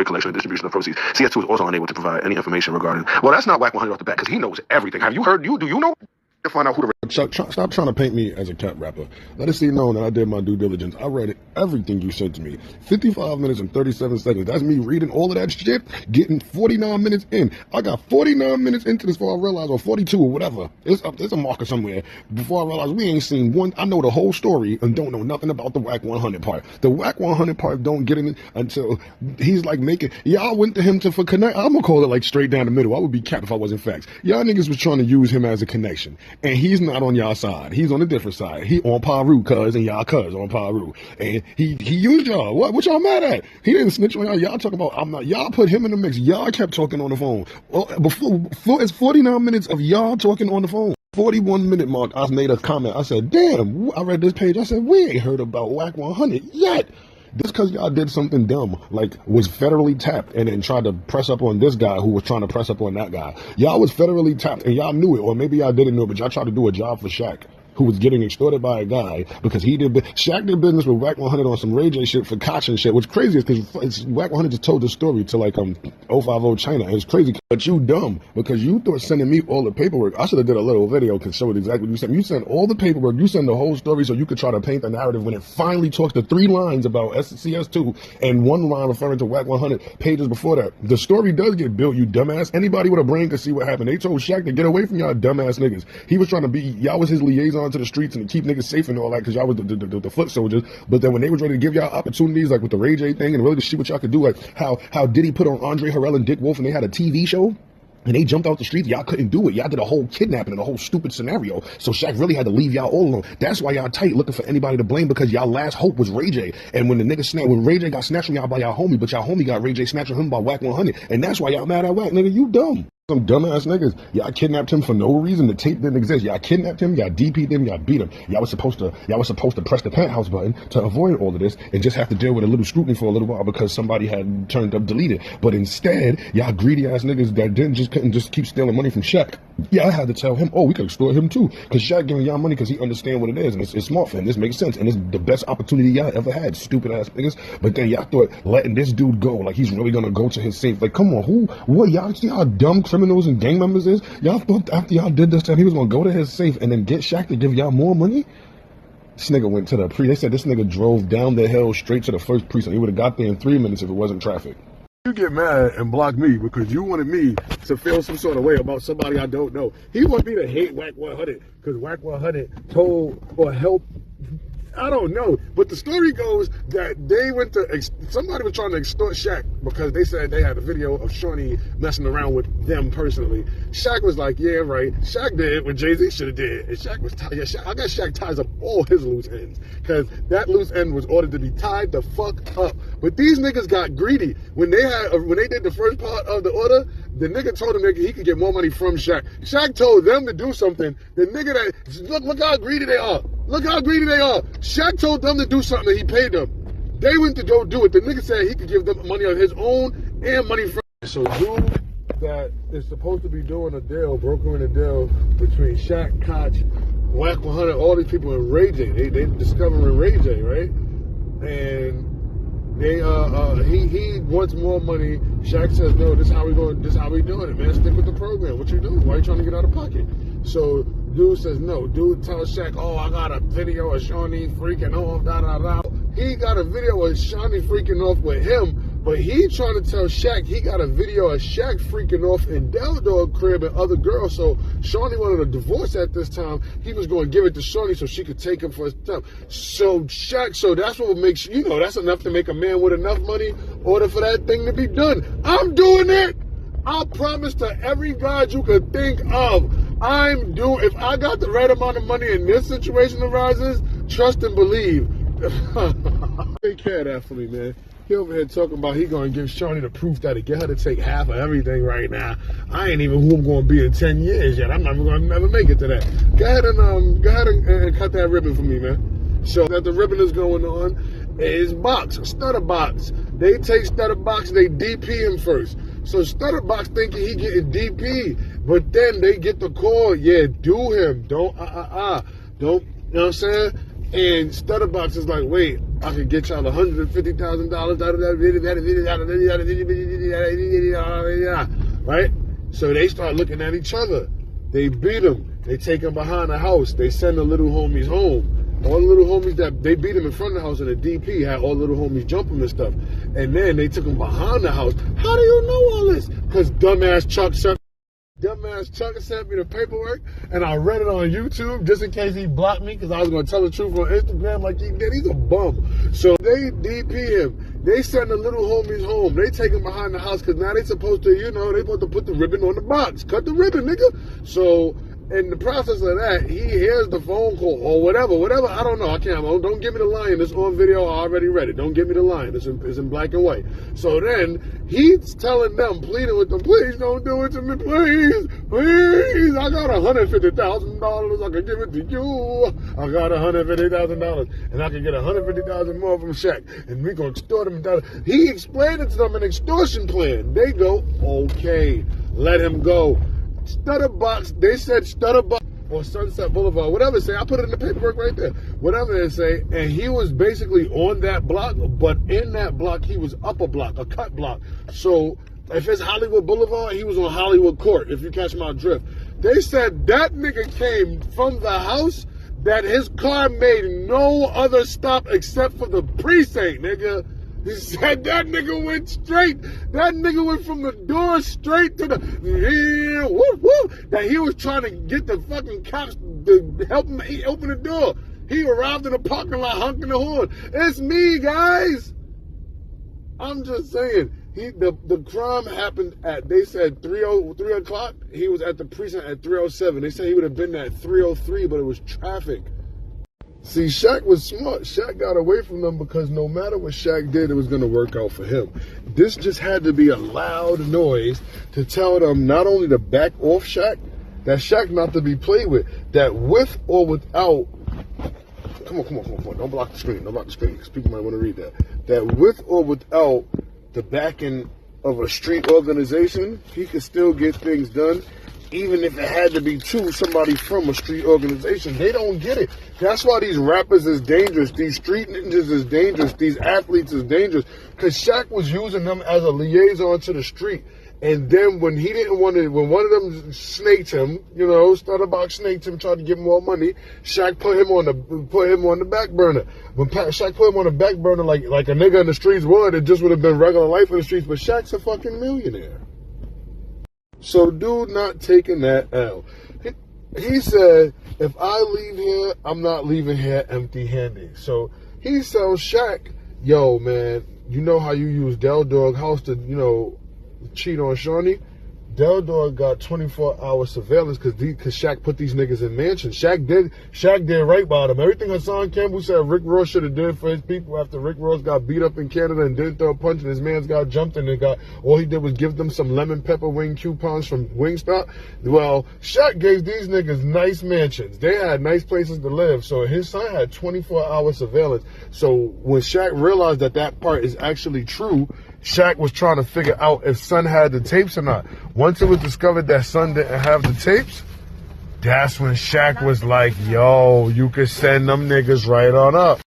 collection and distribution of proceeds. CS2 is also unable to provide any information regarding. Well, that's not whack 100 off the bat because he knows everything. Have you heard? Do you know? To find out who the Chuck, stop trying to paint me as a cat rapper. Let it be known that I did my due diligence. I read everything you sent to me. 55 minutes and 37 seconds. That's me reading all of that shit, getting 49 minutes in. I got 49 minutes into this before I realized, or 42 or whatever. It's up. There's a marker somewhere. Before I realized we ain't seen one. I know the whole story and don't know nothing about the whack 100 part. The whack 100 part don't get in it until he's like making. Y'all went to him for connect. I'm gonna call it like straight down the middle. I would be capped if I wasn't facts. Y'all niggas was trying to use him as a connection. And he's not on y'all side. He's on a different side. He on Paru, cuz, and y'all cuz on Paru. And he used y'all. What y'all mad at? He didn't snitch on y'all. Y'all talking about, I'm not. Y'all put him in the mix. Y'all kept talking on the phone. Before it's 49 minutes of y'all talking on the phone. 41 minute mark, I made a comment. I said, damn, I read this page. I said, we ain't heard about whack 100 yet. Just because y'all did something dumb, like was federally tapped and then tried to press up on this guy who was trying to press up on that guy. Y'all was federally tapped and y'all knew it, or maybe y'all didn't know it, but y'all tried to do a job for Shaq, who was getting extorted by a guy because Shaq did business with Whack 100 on some Ray J shit for Koch and shit. What's crazy is because Whack 100 just told the story to like 050 China. It's crazy, but you dumb because you thought sending me all the paperwork. I should have did a little video to show it exactly what you sent. You sent all the paperwork. You sent the whole story so you could try to paint the narrative when it finally talks to 3 lines about CS2 and 1 line referring to Whack 100 pages before that. The story does get built, you dumbass. Anybody with a brain could see what happened. They told Shaq to get away from y'all dumbass niggas. He was trying to be, y'all was his liaison to the streets and to keep niggas safe and all that because y'all was the foot soldiers. But then when they was ready to give y'all opportunities, like with the Ray J thing and really to see what y'all could do, like how Diddy put on Andre Harrell and Dick Wolf and they had a TV show and they jumped out the streets, y'all couldn't do it. Y'all did a whole kidnapping and a whole stupid scenario. So Shaq really had to leave y'all all alone. That's why y'all tight looking for anybody to blame because y'all last hope was Ray J. And when the nigga when Ray J got snatched from y'all by y'all homie, but y'all homie got Ray J snatched from him by Whack 100. And that's why y'all mad at Whack, nigga. You dumb. Some dumbass niggas. Y'all kidnapped him for no reason. The tape didn't exist. Y'all kidnapped him. Y'all DP'd him. Y'all beat him. Y'all was supposed to press the penthouse button to avoid all of this and just have to deal with a little scrutiny for a little while because somebody had turned up deleted. But instead, y'all greedy ass niggas that couldn't just keep stealing money from Shaq. Y'all had to tell him, oh, we could extort him too, because Shaq giving y'all money because he understand what it is and it's smart for him. This makes sense and it's the best opportunity y'all ever had. Stupid ass niggas. But then y'all thought letting this dude go, like he's really gonna go to his safe. Like, come on, what y'all see how dumb criminals and gang members is? Y'all thought after y'all did this time he was gonna go to his safe and then get Shaq to give y'all more money? This nigga went to they said this nigga drove down the hill straight to the first precinct. He would have got there in 3 minutes if it wasn't traffic. You get mad and block me because you wanted me to feel some sort of way about somebody I don't know. He wanted me to hate Whack 100 because Whack 100 told or helped. I don't know, but the story goes that they went to, somebody was trying to extort Shaq because they said they had a video of Shawnee messing around with them personally. Shaq was like, yeah, right. Shaq did what Jay-Z should have did. And Shaq was tied. Yeah, I guess Shaq ties up all his loose ends because that loose end was ordered to be tied the fuck up. But these niggas got greedy. When they did the first part of the order, the nigga told him that he could get more money from Shaq. Shaq told them to do something. The nigga look how greedy they are. Look how greedy they are. Shaq told them to do something and he paid them. They went to go do it. The nigga said he could give them money on his own and money from. So dude that is supposed to be doing a deal, brokering a deal between Shaq, Koch, Whack 100, all these people in Ray J. They discovering Ray J, right? And he wants more money. Shaq says, no, this how we doing it, man. Stick with the program. What you doing? Why are you trying to get out of pocket? So dude says no. Dude tells Shaq, oh, I got a video of Shawnee freaking off, da. He got a video of Shawnee freaking off with him, but he trying to tell Shaq he got a video of Shaq freaking off in Del Dog crib and other girls. So Shawnee wanted a divorce at this time. He was going to give it to Shawnee so she could take him for his time. So that's what makes, that's enough to make a man with enough money order for that thing to be done. I'm doing it. I promise to every god you could think of. If I got the right amount of money and this situation arises, trust and believe. Take care of that for me, man. He over here talking about he gonna give Shawnee the proof that he get her to take half of everything right now. I ain't even who I'm gonna be in 10 years yet. I'm not even gonna ever make it to that. Go ahead and cut that ribbon for me, man. So that the ribbon is going on is Stutterbox. They take Stutterbox, they DP him first. So Stutterbox thinking he getting DP, but then they get the call, yeah, do him. Don't, you know what I'm saying? And Stutterbox is like, wait, I can get y'all $150,000 out of that video, right? So they start looking at each other. They beat him. They take him behind the house. They send the little homies home. All the little homies that they beat him in front of the house, and the DP had all the little homies jump him and stuff. And then they took him behind the house. How do you know all this? Because dumbass Chuck sent me the paperwork, and I read it on YouTube just in case he blocked me, because I was going to tell the truth on Instagram like he did. He's a bum. So they DP him. They send the little homies home. They take him behind the house because now they supposed to, they supposed to put the ribbon on the box. Cut the ribbon, nigga. So in the process of that, he hears the phone call or whatever, I don't know. I can't. Don't give me the line. It's on video. I already read it. Don't give me the line. It's in black and white. So then he's telling them, pleading with them, please don't do it to me, please. I got $150,000. I can give it to you. I got $150,000, and I can get $150,000 more from Shaq, and we gonna extort him. He explained it to them, an extortion plan. They go, okay, let him go. Stutterbox, they said Stutterbox or Sunset Boulevard, whatever they say. I put it in the paperwork right there. Whatever they say. And he was basically on that block, but in that block, he was up a block, a cut block. So if it's Hollywood Boulevard, he was on Hollywood Court, if you catch my drift. They said that nigga came from the house, that his car made no other stop except for the precinct, nigga. He said that nigga went straight. That nigga went from the door straight to the that he was trying to get the fucking cops to help him open the door. He arrived in the parking lot honking the horn. It's me, guys. I'm just saying. The crime happened at, they said 3 o'clock. He was at the precinct at 3:07. They said he would have been at 3:03, but it was traffic. See, Shaq was smart. Shaq got away from them because no matter what Shaq did, it was going to work out for him. This just had to be a loud noise to tell them not only to back off Shaq, that Shaq not to be played with, that with or without, come on. Don't block the screen. Because people might want to read that. That with or without the backing of a street organization, he could still get things done. Even if it had to be somebody from a street organization. They don't get it. That's why these rappers is dangerous. These street ninjas is dangerous. These athletes is dangerous. Because Shaq was using them as a liaison to the street. And then when he didn't want to, when one of them snaked him, Stutterbox snaked him, tried to give him more money, Shaq put him on the back burner. When Shaq put him on the back burner like a nigga in the streets would, it just would have been regular life in the streets. But Shaq's a fucking millionaire. So dude not taking that L. He said, if I leave here, I'm not leaving here empty-handed. So he tells Shaq, yo, man, you know how you use Del Dog House to, cheat on Shawnee? Del Dog got 24-hour surveillance because Shaq put these niggas in mansions. Shaq did right by them. Everything Hassan Campbell said Rick Ross should have did for his people after Rick Ross got beat up in Canada and didn't throw a punch and his mans got jumped and all he did was give them some lemon pepper wing coupons from Wingstop. Well, Shaq gave these niggas nice mansions. They had nice places to live. So his son had 24-hour surveillance. So when Shaq realized that part is actually true, Shaq was trying to figure out if son had the tapes or not. Once it was discovered that son didn't have the tapes, that's when Shaq was like, yo, you can send them niggas right on up.